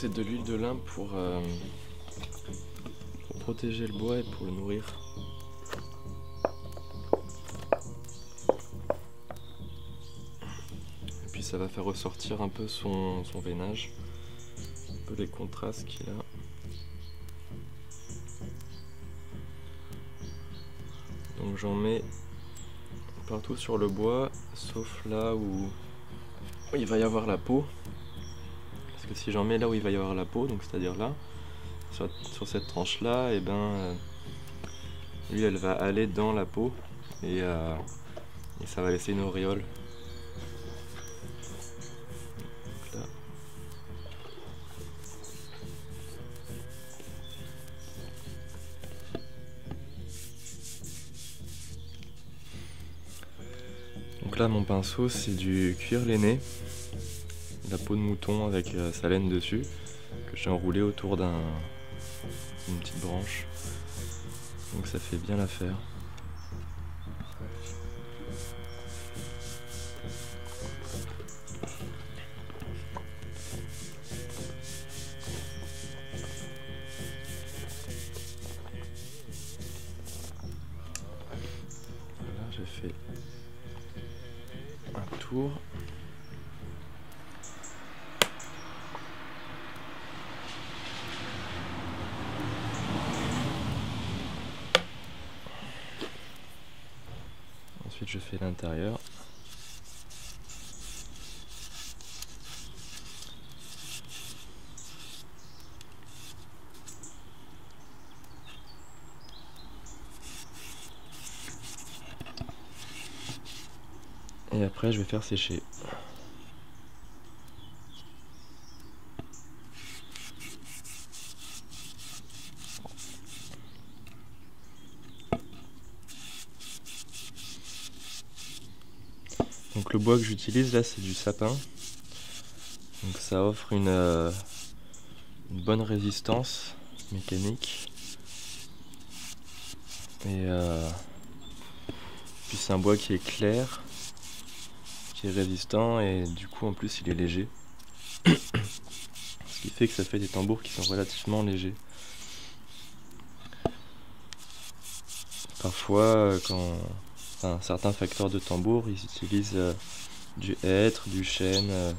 c'est de l'huile de lin pour protéger le bois et pour le nourrir. Et puis ça va faire ressortir un peu son veinage, un peu les contrastes qu'il a. Donc j'en mets partout sur le bois, sauf là où il va y avoir la peau. Parce que si j'en mets là où il va y avoir la peau, donc c'est-à-dire là, sur cette tranche là, et ben l'huile elle va aller dans la peau et ça va laisser une auréole. Donc là. Donc là mon pinceau c'est du cuir lainé, de la peau de mouton avec sa laine dessus, que j'ai enroulé autour d'une petite branche. Donc ça fait bien l'affaire. Voilà, j'ai fait un tour. Ensuite je fais l'intérieur. Et après je vais faire sécher. Donc le bois que j'utilise là c'est du sapin. Donc ça offre une bonne résistance mécanique. Et puis c'est un bois qui est clair, qui est résistant et du coup en plus il est léger. Ce qui fait que ça fait des tambours qui sont relativement légers. Parfois certains facteurs de tambour ils utilisent du hêtre, du chêne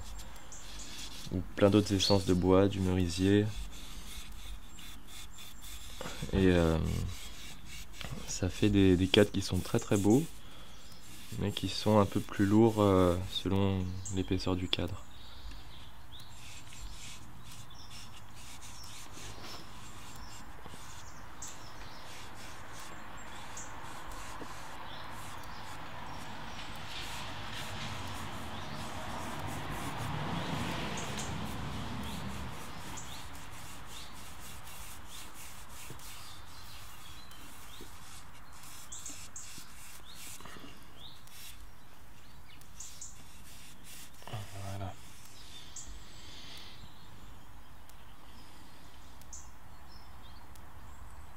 ou plein d'autres essences de bois, du merisier. Et ça fait des cadres qui sont très très beaux, mais qui sont un peu plus lourds selon l'épaisseur du cadre. Voilà.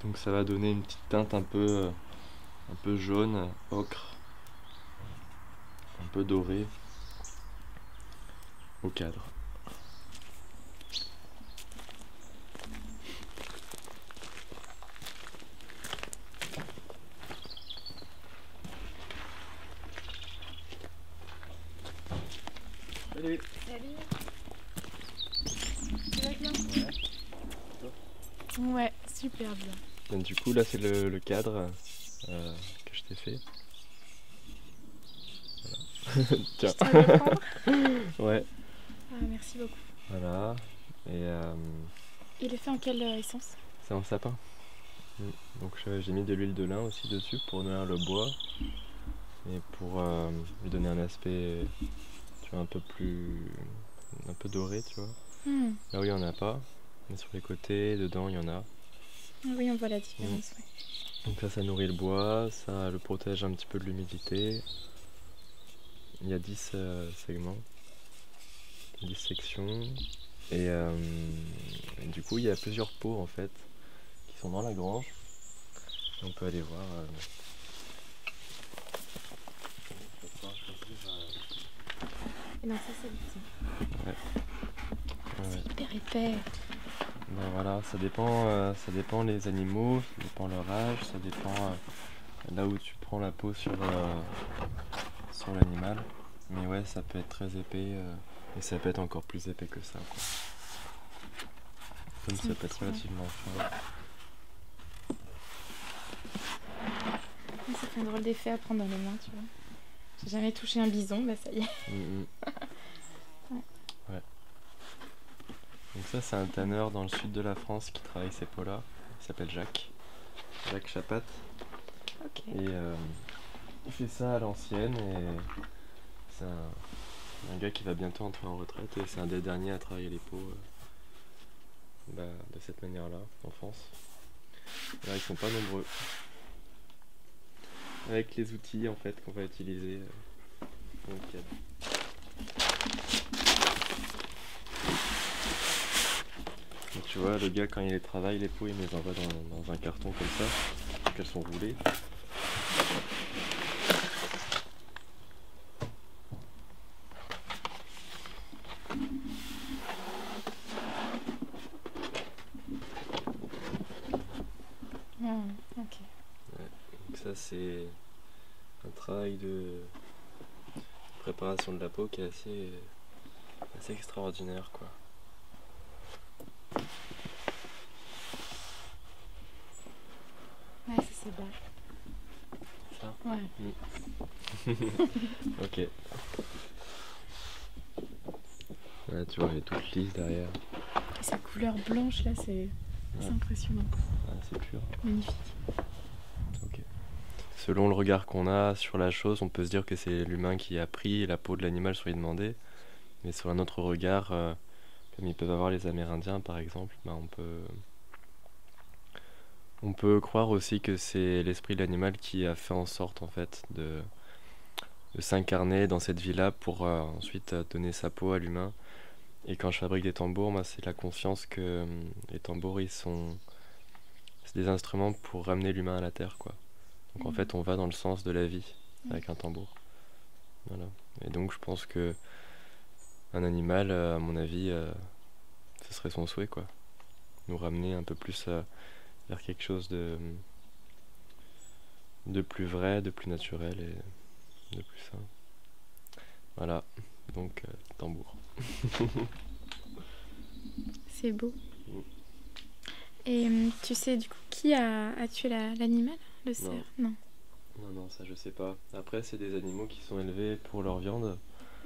Donc ça va donner une petite teinte un peu jaune, ocre, un peu doré au cadre. Salut. Salut. Tu vas bien? Ouais, super bien. Donc, du coup là c'est le cadre que je t'ai fait. Voilà. Tiens. Je dois le prendre. Ouais. Ah, merci beaucoup. Voilà. Et Il est fait en quelle essence? c'est en sapin. Donc j'ai mis de l'huile de lin aussi dessus pour nourrir le bois et pour lui donner un aspect, tu vois, un peu doré, tu vois. Là où il n'y en a pas, mais sur les côtés, dedans il y en a. Oui, on voit la différence. Ouais. Donc là ça nourrit le bois, ça le protège un petit peu de l'humidité. Il y a 10 segments, 10 sections. Et du coup il y a plusieurs pots en fait qui sont dans la grange. On peut aller voir. Et non, ça c'est le petit. Ouais. C'est hyper épais. Ben voilà, ça dépend les animaux, ça dépend leur âge, ça dépend là où tu prends la peau sur l'animal. Mais ouais, ça peut être très épais et ça peut être encore plus épais que ça, quoi. Comme ça peut être relativement fin. Ça fait un drôle d'effet à prendre dans les mains, tu vois. J'ai jamais touché un bison, bah ça y est. Ouais. Donc ça c'est un tanneur dans le sud de la France qui travaille ces peaux-là. Il s'appelle Jacques Chapat. Ok. Et il fait ça à l'ancienne et c'est un gars qui va bientôt entrer en retraite et c'est un des derniers à travailler les peaux de cette manière-là en France. Et là ils sont pas nombreux. Avec les outils en fait qu'on va utiliser. Donc, et tu vois, le gars quand il les travaille, les peaux, il les envoie dans un carton comme ça, donc elles sont roulées. Ok. Ouais, donc ça c'est un travail de préparation de la peau qui est assez extraordinaire, quoi. Ouais, ça c'est bas. Ça Ouais. Ok. Ouais, tu vois, elle est toute lisse derrière. Et sa couleur blanche là, c'est impressionnant. Ouais, c'est pur. Magnifique. Ok. Selon le regard qu'on a sur la chose, on peut se dire que c'est l'humain qui a pris la peau de l'animal sans lui demander. Mais sur un autre regard, comme ils peuvent avoir les Amérindiens par exemple, on peut croire aussi que c'est l'esprit de l'animal qui a fait en sorte en fait de s'incarner dans cette vie-là pour ensuite donner sa peau à l'humain. Et quand je fabrique des tambours, moi c'est la conscience que les tambours c'est des instruments pour ramener l'humain à la terre, quoi. Donc en fait on va dans le sens de la vie avec un tambour. Voilà. Et donc je pense que un animal, à mon avis, ce serait son souhait, quoi. Nous ramener un peu plus vers quelque chose de plus vrai, de plus naturel et de plus sain. Voilà, donc tambour. C'est beau. Et tu sais du coup qui a tué l'animal? Le cerf? Non. Non, ça je sais pas. Après, c'est des animaux qui sont élevés pour leur viande.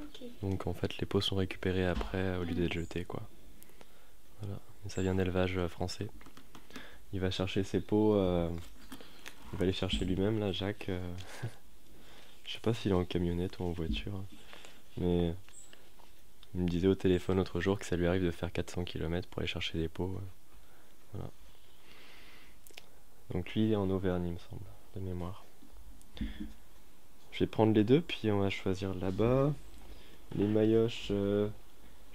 Ok. Donc en fait, les peaux sont récupérées après au lieu d'être jetées, quoi. Voilà. Ça vient d'élevage français. Il va chercher ses peaux. Il va les chercher lui-même, là, Jacques. Je sais pas s'il est en camionnette ou en voiture. Mais il me disait au téléphone l'autre jour que ça lui arrive de faire 400 km pour aller chercher des peaux. Voilà. Donc lui, il est en Auvergne, il me semble, de mémoire. Je vais prendre les deux, puis on va choisir là-bas. Les maillotches, je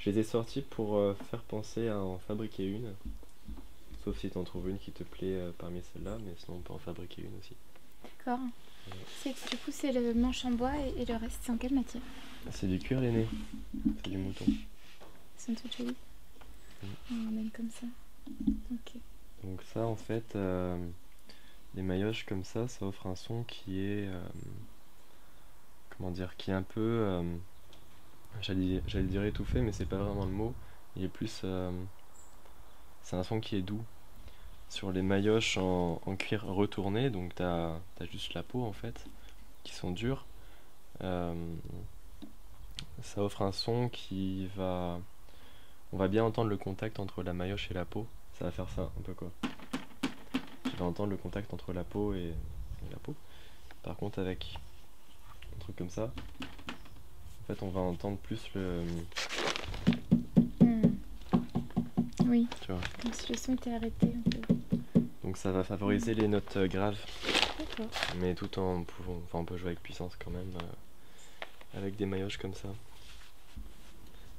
les ai sortis pour faire penser à en fabriquer une. Sauf si tu en trouves une qui te plaît parmi celles-là, mais sinon on peut en fabriquer une aussi. D'accord. Du coup, c'est le manche en bois et le reste, c'est en quelle matière? C'est du cuir lainé, c'est du mouton. Ils sont toutes jolies. On emmène comme ça. Ok. Donc ça, en fait, les maillotches comme ça offre un son qui est, comment dire, qui est un peu, j'allais dire étouffé, mais c'est pas vraiment le mot. Il est plus, c'est un son qui est doux. Sur les maillotches en cuir retourné, donc t'as juste la peau en fait, qui sont dures. Ça offre un son on va bien entendre le contact entre la maillotche et la peau. Ça va faire ça un peu, quoi. Tu vas entendre le contact entre la peau et la peau. Par contre avec un truc comme ça, en fait on va entendre plus le... Oui, tu vois. comme si le son était arrêté un peu. Donc ça va favoriser les notes graves. D'accord. Mais tout en pouvant... Enfin on peut jouer avec puissance quand même, avec des maillotches comme ça.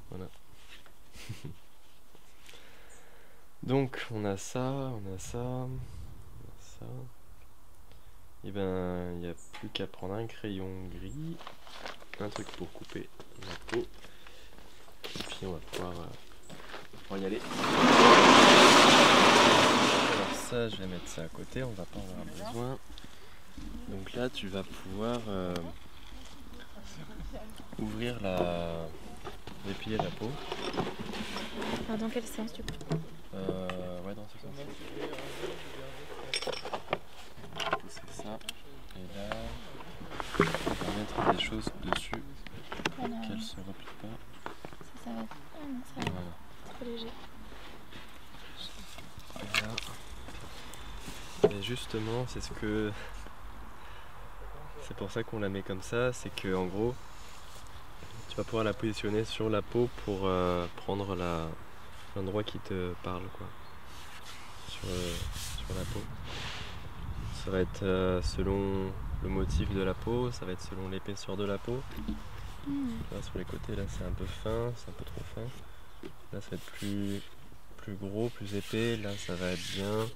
Voilà. Donc on a ça, on a ça, on a ça. Et ben il n'y a plus qu'à prendre un crayon gris, un truc pour couper la peau. Et puis on va pouvoir On va y aller. Alors ça, je vais mettre ça à côté, on va pas en avoir besoin. Donc là, tu vas pouvoir ouvrir déplier la peau. Alors dans quel sens du coup? Ouais, dans ce sens. C'est ça. Et là, on va mettre des choses dessus qu'elles se replient pas. Ça va être... Ah non, ça va être Voilà. trop léger. Et justement, c'est pour ça qu'on la met comme ça, c'est que en gros, tu vas pouvoir la positionner sur la peau pour prendre l'endroit qui te parle, quoi, sur la peau. Ça va être selon le motif de la peau, ça va être selon l'épaisseur de la peau. Là, sur les côtés, là c'est un peu fin, c'est un peu trop fin. Là ça va être plus gros, plus épais, là ça va être bien.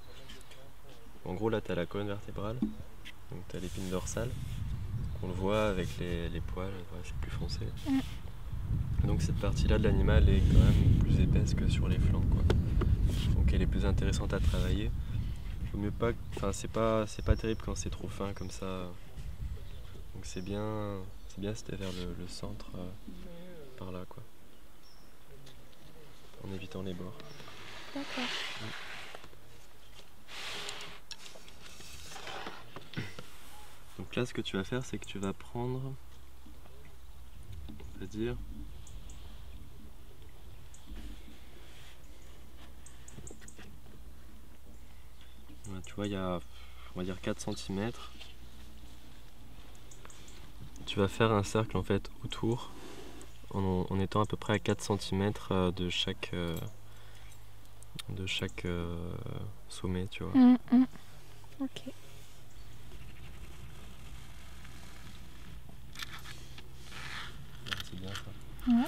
En gros là tu as la colonne vertébrale, donc tu as l'épine dorsale, on le voit avec les poils, ouais, c'est plus foncé. Donc cette partie-là de l'animal est quand même plus épaisse que sur les flancs, quoi. Donc elle est plus intéressante à travailler. Faut mieux pas, enfin c'est pas terrible quand c'est trop fin comme ça. Donc c'est bien c'était vers le centre, par là, quoi. En évitant les bords. D'accord. Donc là, ce que tu vas faire, c'est que tu vas prendre, on va dire, voilà, tu vois, il y a, on va dire 4 cm. Tu vas faire un cercle en fait autour, en étant à peu près à 4 cm de chaque sommet, tu vois. Ok. C'est bien ça. Ouais.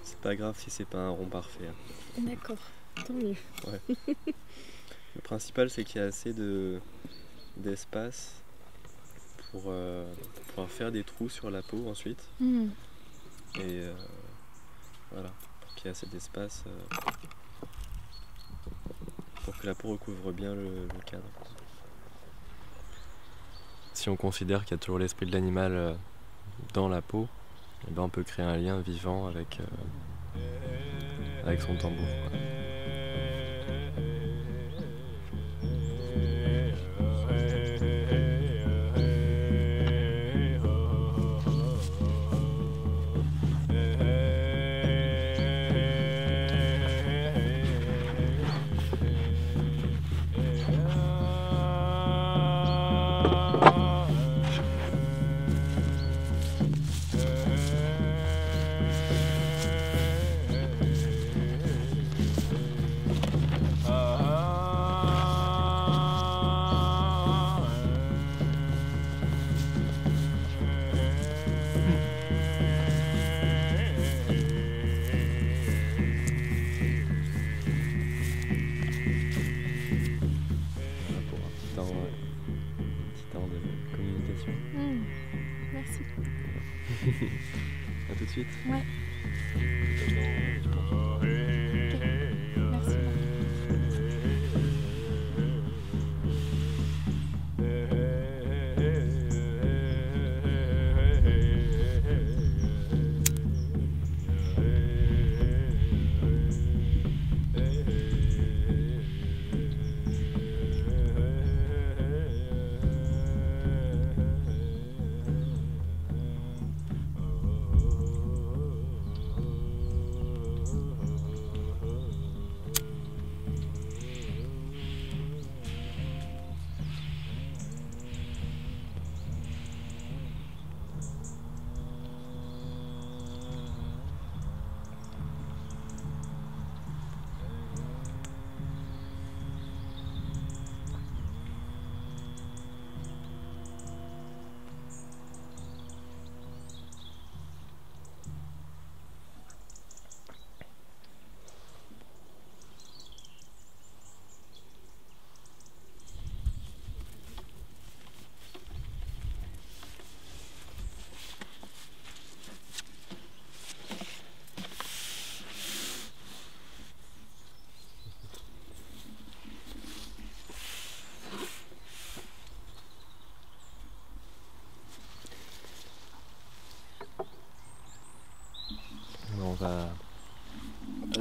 C'est pas grave si c'est pas un rond parfait, hein. D'accord, tant mieux. Ouais. Le principal, c'est qu'il y a assez d'espace pour pouvoir faire des trous sur la peau ensuite. Et voilà, pour qu'il y ait assez d'espace pour que la peau recouvre bien le cadre. Si on considère qu'il y a toujours l'esprit de l'animal dans la peau, eh ben on peut créer un lien vivant avec son tambour, quoi. Merci. À tout de suite. Ouais. Merci.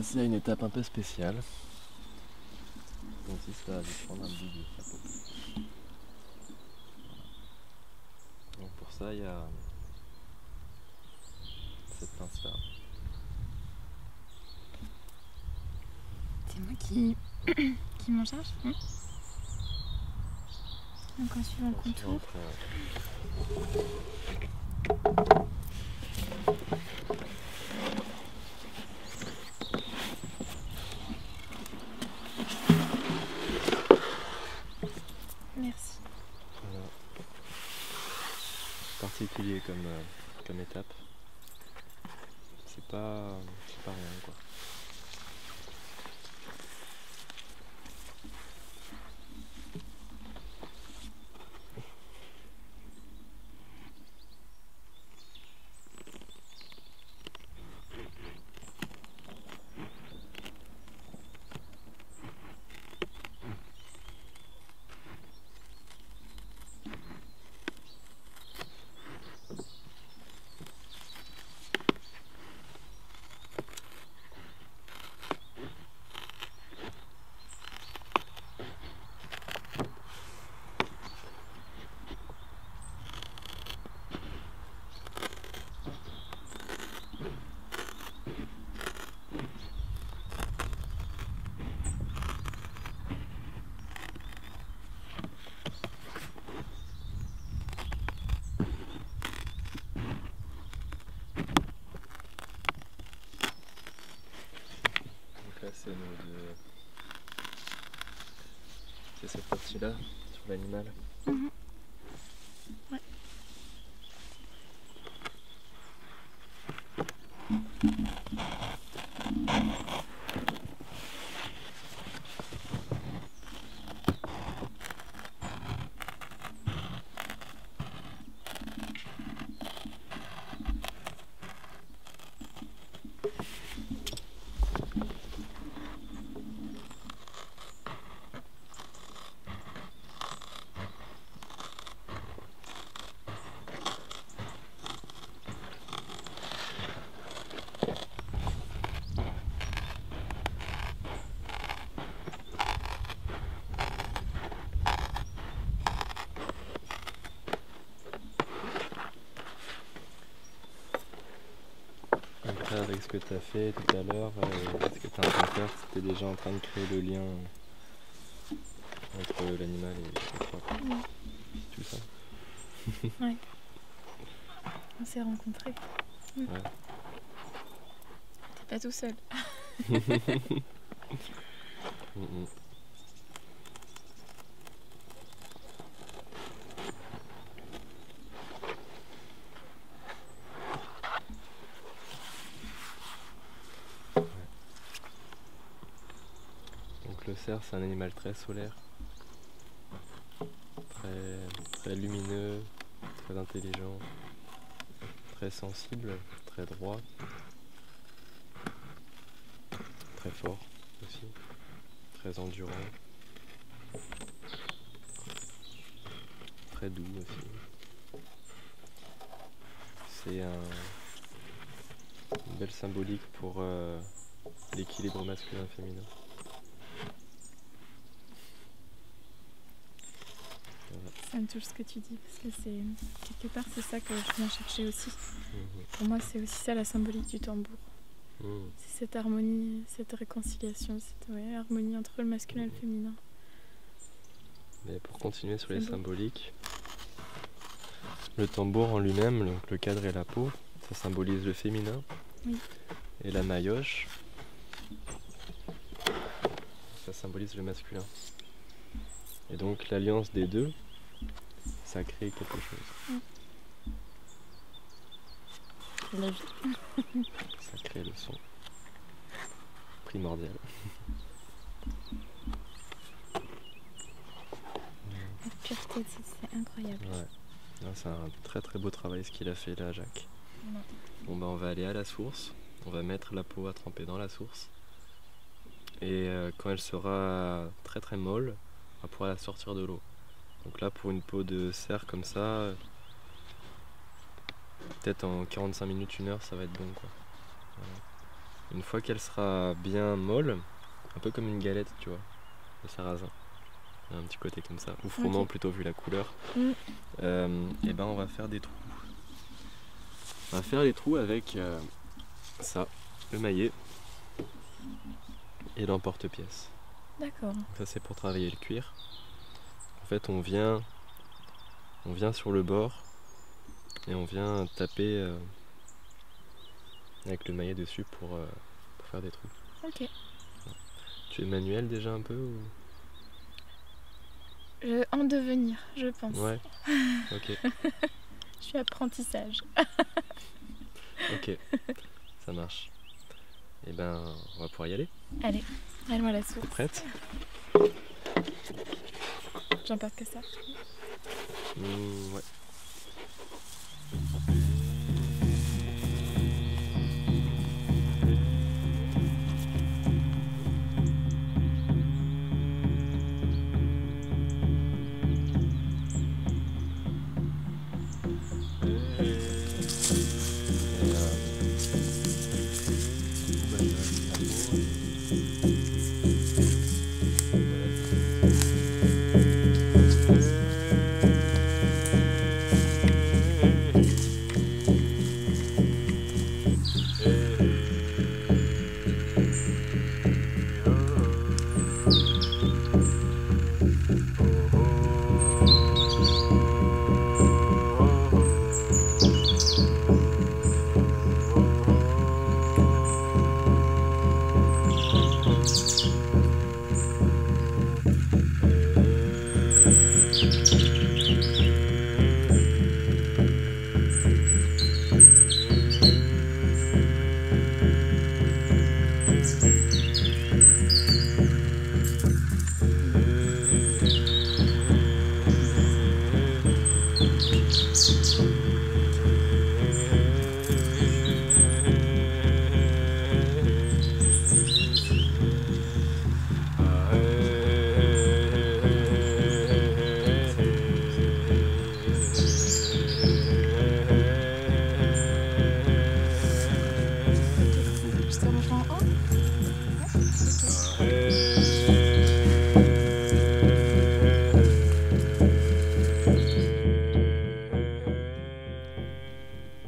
passer à une étape un peu spéciale. Consiste à aller prendre un bout de chapeau. Donc pour ça, il y a cette pince-là. C'est moi qui m'en charge. Donc en suivant le contour. Merci. Voilà. Particulier comme étape. C'est pas rien quoi. C'est cette partie-là, sur l'animal. Ouais. Avec ce que tu as fait tout à l'heure, ce que tu es en train de faire, c'était déjà en train de créer le lien entre l'animal et toi. Tout ça. Ouais. On s'est rencontrés. Ouais. T'es pas tout seul. Le cerf, c'est un animal très solaire, très lumineux, très intelligent, très sensible, très droit, très fort aussi, très endurant, très doux aussi. C'est une belle symbolique pour l'équilibre masculin-féminin. Ça me touche ce que tu dis, parce que c'est quelque part c'est ça que je viens chercher aussi. Pour moi, c'est aussi ça la symbolique du tambour. C'est cette harmonie, cette réconciliation, cette harmonie entre le masculin et le féminin. Mais pour continuer sur les symboliques, le tambour en lui-même, donc le cadre et la peau, ça symbolise le féminin. Oui. Et la maillotche, ça symbolise le masculin. Et donc l'alliance des deux, ça crée quelque chose. La vie. Ça crée le son primordial. La pureté, c'est incroyable. Ouais. C'est un très très beau travail ce qu'il a fait là, Jacques. Bon bah on va aller à la source, on va mettre la peau à tremper dans la source. Et quand elle sera très très molle, on va pouvoir la sortir de l'eau. Donc là pour une peau de cerf comme ça, peut-être en 45 minutes, 1 heure, ça va être bon quoi. Voilà. Une fois qu'elle sera bien molle, un peu comme une galette, tu vois, de sarrasin. Un petit côté comme ça, ou froment plutôt vu la couleur. Et ben on va faire des trous. On va faire les trous avec ça, le maillet et l'emporte-pièce. D'accord. Ça c'est pour travailler le cuir. En fait on vient sur le bord et on vient taper avec le maillet dessus pour faire des trous. Ok. Tu es manuel déjà un peu ou... En devenir, je pense. Ouais, ok. Je suis apprentissage. Ok, ça marche. Et ben, on va pouvoir y aller. Allez, donne-moi la source. T'es prête? J'emporte que ça. Ouais.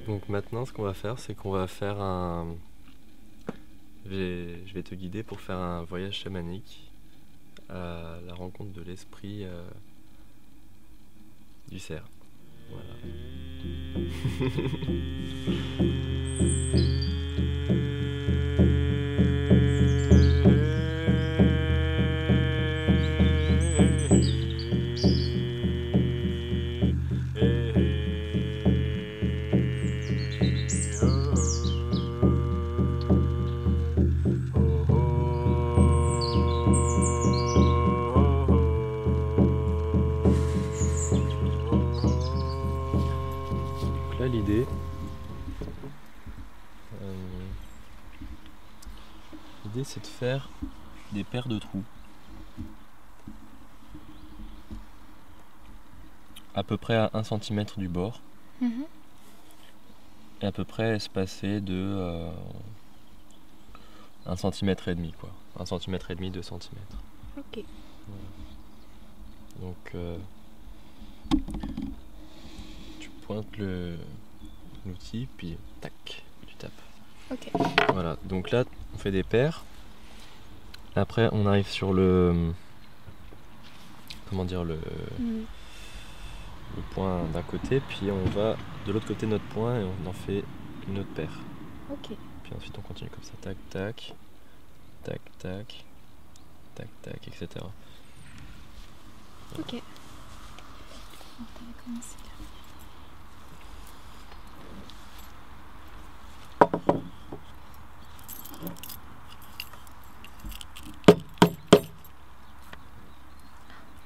Donc maintenant ce qu'on va faire, c'est qu'on va faire un... Je vais te guider pour faire un voyage chamanique à la rencontre de l'esprit du cerf. Voilà. L'idée c'est de faire des paires de trous à peu près à 1 cm du bord et à peu près espacés de 1 cm et demi quoi. 1 cm et demi, 2 cm. Ok. Voilà. Donc tu pointes l'outil puis tac, tu tapes. Ok. Voilà, donc là on fait des paires. Après on arrive sur le... Comment dire, le point d'un côté, puis on va de l'autre côté de notre point et on en fait une autre paire. Ok. Puis ensuite on continue comme ça, tac tac, tac tac, tac tac, etc. Voilà. Ok. On va commencer là.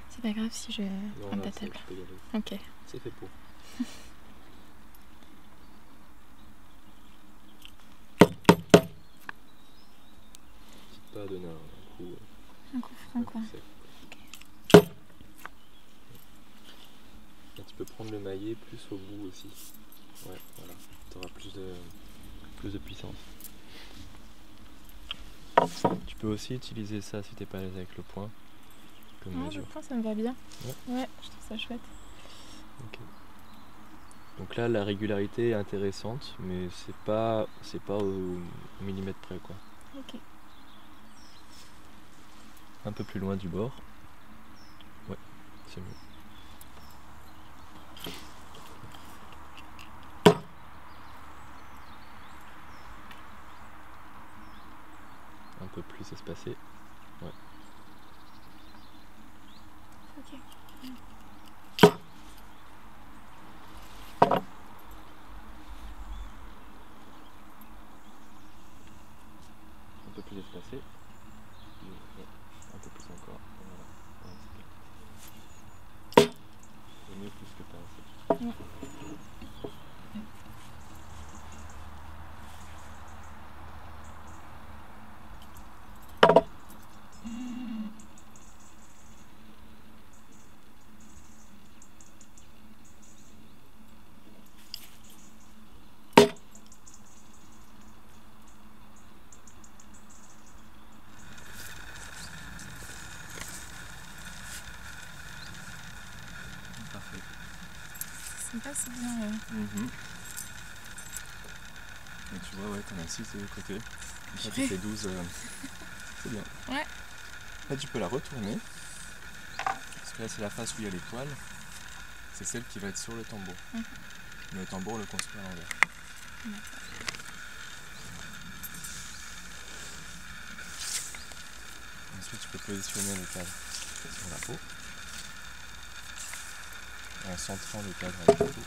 C'est pas grave si je prends ta table. Ok. C'est fait pour. N'hésite pas à donner un coup. Un coup franc quoi. Okay. Là, tu peux prendre le maillet plus au bout aussi. Ouais, voilà. Tu auras plus de puissance. Tu peux aussi utiliser ça si t'es pas à l'aise avec le point. Comme Non, le mesure. point, ça me va bien. Ouais, je trouve ça chouette. Ok. Donc là, la régularité est intéressante, mais c'est pas au millimètre près, quoi. Ok. Un peu plus loin du bord. Ouais, c'est mieux. Un peu plus espacé. Ouais. Ok. Un peu plus espacé. Ouais. Un peu plus encore. Voilà. Ouais, c'est bien. C'est mieux plus que pas assez. Ouais. Parfait. C'est sympa, c'est bien. Et tu vois, ouais, t'en as 6 de l'autre côté. Comme ça, tu fais 12. C'est bien. Ouais. Là, tu peux la retourner. Parce que là, c'est la face où il y a les poils. C'est celle qui va être sur le tambour. Mais le tambour, on le construit à l'envers. Ensuite, tu peux positionner le cadre sur la peau. En centrant le cadre avec la peau.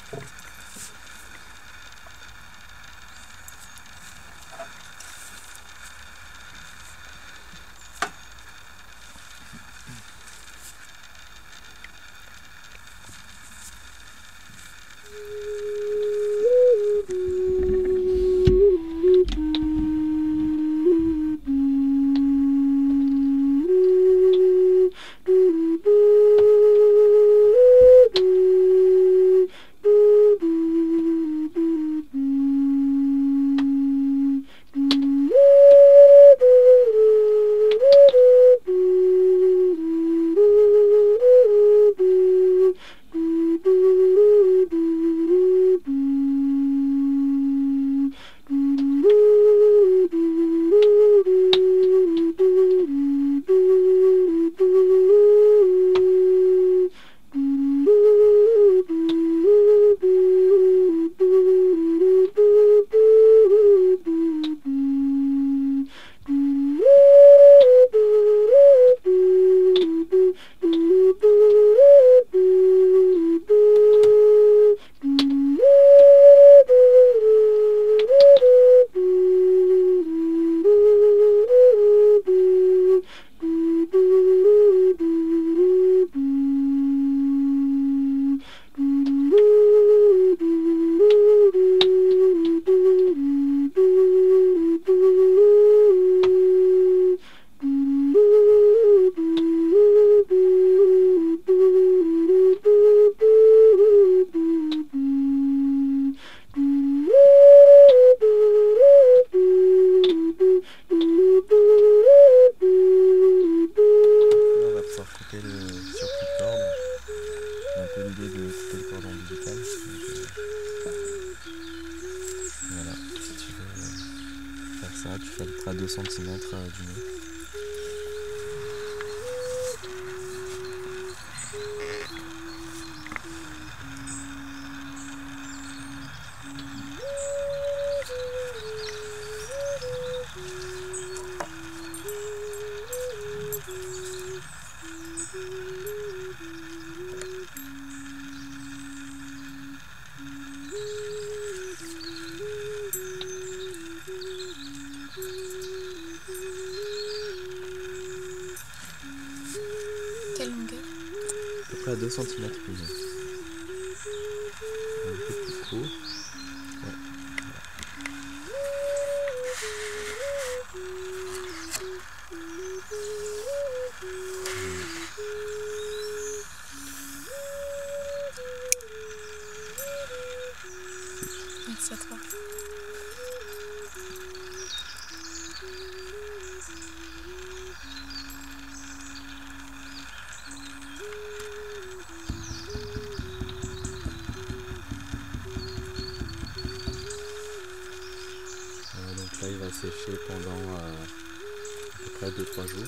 Ça, tu fais à peu près 2 cm du nez. Quelle longueur? À peu près à 2 cm du nez. Un peu plus court. Ouais. Merci à toi. Après il va sécher pendant à peu près 2-3 jours.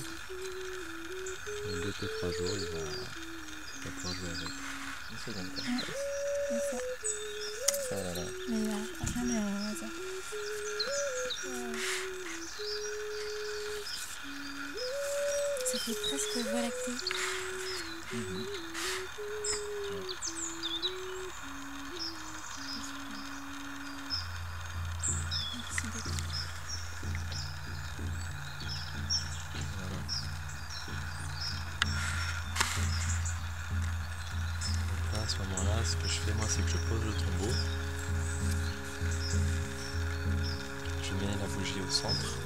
2-3 jours il va pouvoir jouer avec. Une seconde, quand Ouais, comme ça. ça là, là. Mais il n'y a rien n'est un hasard. Ça fait presque voie lactée. Merci beaucoup. Voilà. Donc là, à ce moment-là, ce que je fais moi, c'est que je pose le tombeau. Je mets la bougie au centre.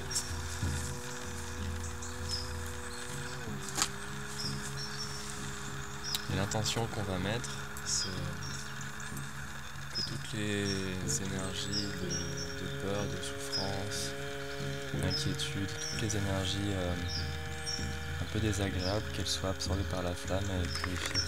Et l'intention qu'on va mettre, c'est que toutes les énergies de peur, de souffrance, d'inquiétude, toutes les énergies un peu désagréables, qu'elles soient absorbées par la flamme et purifiées.